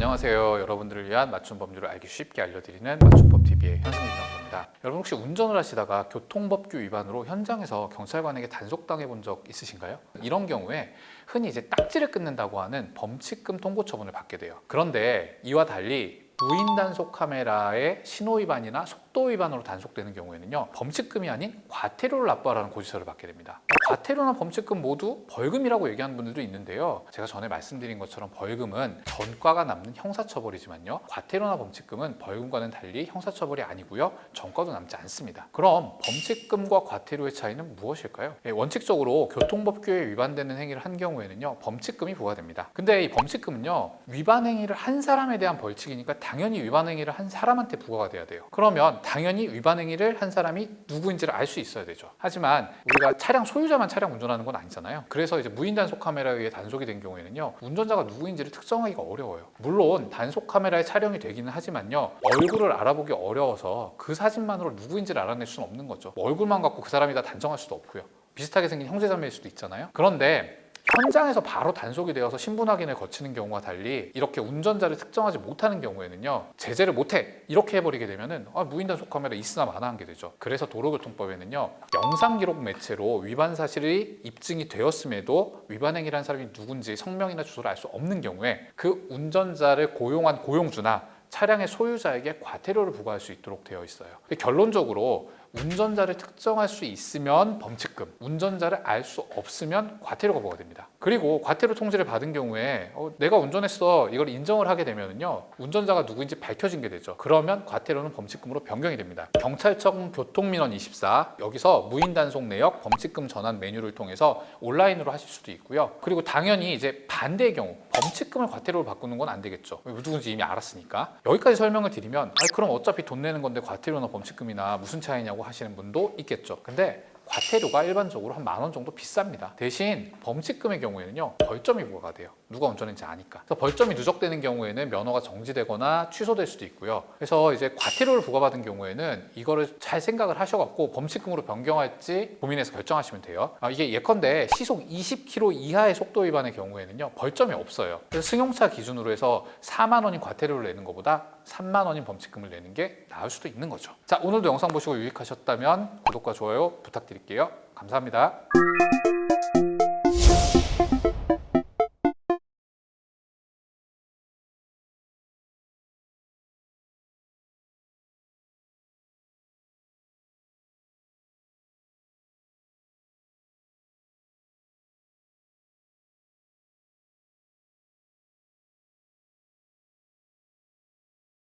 안녕하세요. 여러분들을 위한 맞춤 법률을 알기 쉽게 알려드리는 맞춤법TV의 현승민 변호사입니다. 여러분 혹시 운전을 하시다가 교통법규 위반으로 현장에서 경찰관에게 단속당해 본 적 있으신가요? 이런 경우에 흔히 이제 딱지를 끊는다고 하는 범칙금 통고 처분을 받게 돼요. 그런데 이와 달리 무인 단속 카메라의 신호 위반이나 속도 위반으로 단속되는 경우에는요, 범칙금이 아닌 과태료를 납부하라는 고지서를 받게 됩니다. 과태료나 범칙금 모두 벌금이라고 얘기하는 분들도 있는데요, 제가 전에 말씀드린 것처럼 벌금은 전과가 남는 형사처벌이지만요, 과태료나 범칙금은 벌금과는 달리 형사처벌이 아니고요, 전과도 남지 않습니다. 그럼 범칙금과 과태료의 차이는 무엇일까요? 원칙적으로 교통법규에 위반되는 행위를 한 경우에는요, 범칙금이 부과됩니다. 근데 이 범칙금은요, 위반 행위를 한 사람에 대한 벌칙이니까 당연히 위반 행위를 한 사람한테 부과가 돼야 돼요. 그러면 당연히 위반 행위를 한 사람이 누구인지를 알 수 있어야 되죠. 하지만 우리가 차량 소유자만 차량 운전하는 건 아니잖아요. 그래서 이제 무인 단속 카메라에 의해 단속이 된 경우에는요, 운전자가 누구인지를 특정하기가 어려워요. 물론 단속 카메라에 촬영이 되기는 하지만요, 얼굴을 알아보기 어려워서 그 사진만으로 누구인지를 알아낼 수는 없는 거죠. 얼굴만 갖고 그 사람이다 단정할 수도 없고요. 비슷하게 생긴 형제자매일 수도 있잖아요. 그런데 현장에서 바로 단속이 되어서 신분 확인을 거치는 경우와 달리 이렇게 운전자를 특정하지 못하는 경우에는요, 제재를 못해 이렇게 해버리게 되면은 무인 단속 카메라 있으나 마나한 게 되죠. 그래서 도로교통법에는요, 영상 기록 매체로 위반 사실이 입증이 되었음에도 위반 행위를 한 사람이 누군지 성명이나 주소를 알 수 없는 경우에 그 운전자를 고용한 고용주나 차량의 소유자에게 과태료를 부과할 수 있도록 되어 있어요. 결론적으로 운전자를 특정할 수 있으면 범칙금, 운전자를 알 수 없으면 과태료가 부과됩니다. 그리고 과태료 통지를 받은 경우에 내가 운전했어 이걸 인정을 하게 되면요, 운전자가 누구인지 밝혀진 게 되죠. 그러면 과태료는 범칙금으로 변경이 됩니다. 경찰청 교통민원 24 여기서 무인 단속 내역 범칙금 전환 메뉴를 통해서 온라인으로 하실 수도 있고요. 그리고 당연히 이제 반대의 경우 범칙금을 과태료로 바꾸는 건 안 되겠죠. 누군지 이미 알았으니까. 여기까지 설명을 드리면 그럼 어차피 돈 내는 건데 과태료나 범칙금이나 무슨 차이냐고 하시는 분도 있겠죠. 근데 과태료가 일반적으로 한 10,000원 정도 비쌉니다. 대신 범칙금의 경우에는요, 벌점이 부과가 돼요. 누가 운전했는지 아니까. 그래서 벌점이 누적되는 경우에는 면허가 정지되거나 취소될 수도 있고요. 그래서 이제 과태료를 부과받은 경우에는 이거를 잘 생각을 하셔갖고 범칙금으로 변경할지 고민해서 결정하시면 돼요. 이게 예컨대 시속 20km 이하의 속도 위반의 경우에는요, 벌점이 없어요. 그래서 승용차 기준으로 해서 40,000원인 과태료를 내는 것보다 30,000원인 범칙금을 내는 게 나을 수도 있는 거죠. 자, 오늘도 영상 보시고 유익하셨다면 구독과 좋아요 부탁드릴게요. 감사합니다.